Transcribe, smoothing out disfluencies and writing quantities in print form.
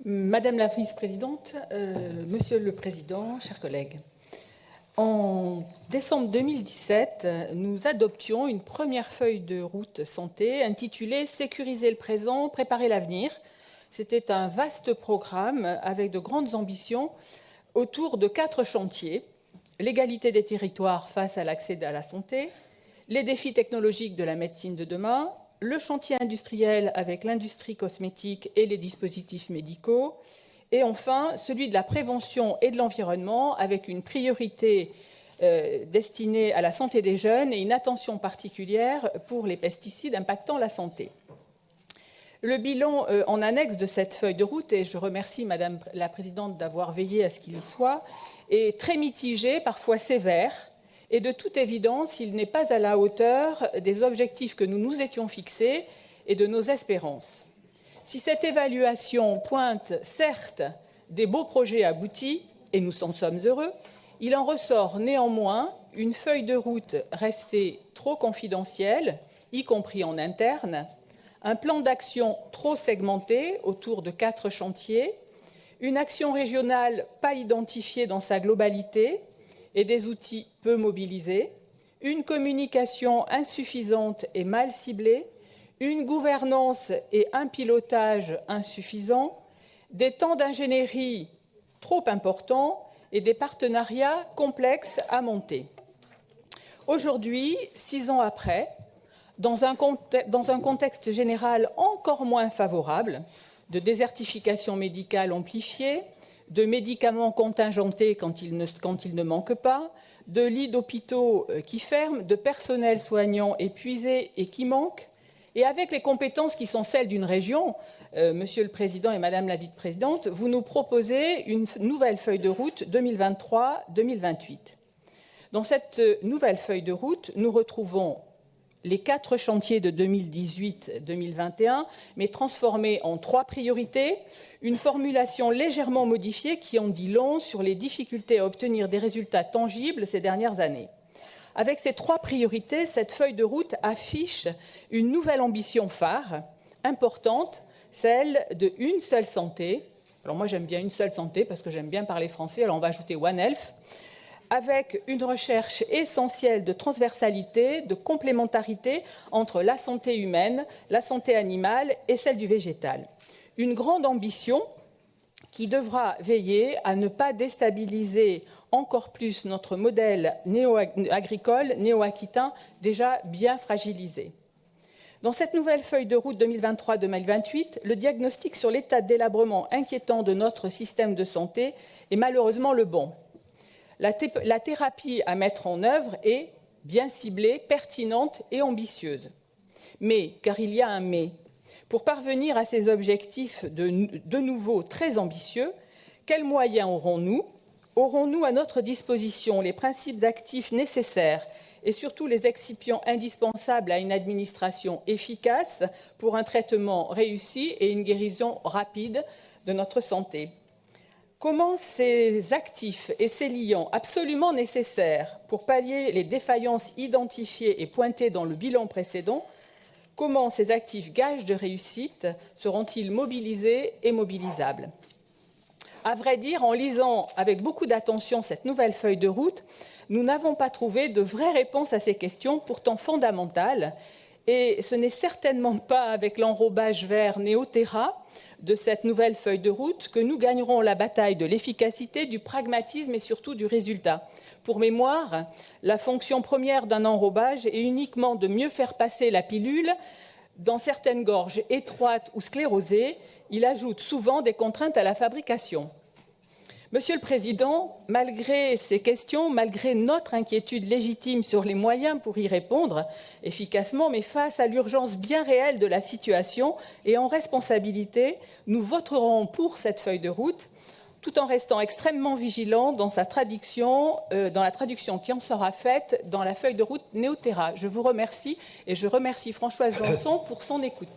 Madame la vice-présidente, Monsieur le Président, chers collègues, en décembre 2017, nous adoptions une première feuille de route santé intitulée « Sécuriser le présent, préparer l'avenir ». C'était un vaste programme avec de grandes ambitions autour de 4 chantiers: l'égalité des territoires face à l'accès à la santé, les défis technologiques de la médecine de demain, le chantier industriel avec l'industrie cosmétique et les dispositifs médicaux, et enfin celui de la prévention et de l'environnement avec une priorité destinée à la santé des jeunes et une attention particulière pour les pesticides impactant la santé. Le bilan en annexe de cette feuille de route, et je remercie Madame la Présidente d'avoir veillé à ce qu'il y soit, est très mitigé, parfois sévère, et de toute évidence, il n'est pas à la hauteur des objectifs que nous nous étions fixés et de nos espérances. Si cette évaluation pointe certes des beaux projets aboutis, et nous en sommes heureux, il en ressort néanmoins une feuille de route restée trop confidentielle, y compris en interne, un plan d'action trop segmenté autour de 4 chantiers, une action régionale pas identifiée dans sa globalité et des outils peu mobilisés, une communication insuffisante et mal ciblée, une gouvernance et un pilotage insuffisants, des temps d'ingénierie trop importants et des partenariats complexes à monter. Aujourd'hui, 6 ans après, dans un contexte général encore moins favorable, de désertification médicale amplifiée, de médicaments contingentés quand il ne manque pas, de lits d'hôpitaux qui ferment, de personnel soignant épuisé et qui manque, et avec les compétences qui sont celles d'une région, Monsieur le Président et Madame la Vice-présidente, vous nous proposez une nouvelle feuille de route 2023-2028. Dans cette nouvelle feuille de route, nous retrouvons les 4 chantiers de 2018-2021, mais transformés en 3 priorités, une formulation légèrement modifiée qui en dit long sur les difficultés à obtenir des résultats tangibles ces dernières années. Avec ces 3 priorités, cette feuille de route affiche une nouvelle ambition phare, importante, celle de une seule santé. Alors moi j'aime bien une seule santé parce que j'aime bien parler français, alors on va ajouter One Health, avec une recherche essentielle de transversalité, de complémentarité entre la santé humaine, la santé animale et celle du végétal. Une grande ambition qui devra veiller à ne pas déstabiliser encore plus notre modèle agricole néo-aquitain déjà bien fragilisé. Dans cette nouvelle feuille de route 2023-2028, le diagnostic sur l'état de délabrement inquiétant de notre système de santé est malheureusement le bon. La thérapie à mettre en œuvre est bien ciblée, pertinente et ambitieuse. Mais, car il y a un mais, pour parvenir à ces objectifs de nouveau très ambitieux, quels moyens aurons-nous? Aurons-nous à notre disposition les principes actifs nécessaires et surtout les excipients indispensables à une administration efficace pour un traitement réussi et une guérison rapide de notre santé? Comment ces actifs et ces liants absolument nécessaires pour pallier les défaillances identifiées et pointées dans le bilan précédent, comment ces actifs gages de réussite seront-ils mobilisés et mobilisables? À vrai dire, en lisant avec beaucoup d'attention cette nouvelle feuille de route, nous n'avons pas trouvé de vraies réponses à ces questions pourtant fondamentales. Et ce n'est certainement pas avec l'enrobage vert Néoterra de cette nouvelle feuille de route que nous gagnerons la bataille de l'efficacité, du pragmatisme et surtout du résultat. Pour mémoire, la fonction première d'un enrobage est uniquement de mieux faire passer la pilule dans certaines gorges étroites ou sclérosées. Il ajoute souvent des contraintes à la fabrication. Monsieur le Président, malgré ces questions, malgré notre inquiétude légitime sur les moyens pour y répondre efficacement, mais face à l'urgence bien réelle de la situation et en responsabilité, nous voterons pour cette feuille de route, tout en restant extrêmement vigilants dans la traduction qui en sera faite dans la feuille de route Néoterra. Je vous remercie et je remercie Françoise Janson pour son écoute.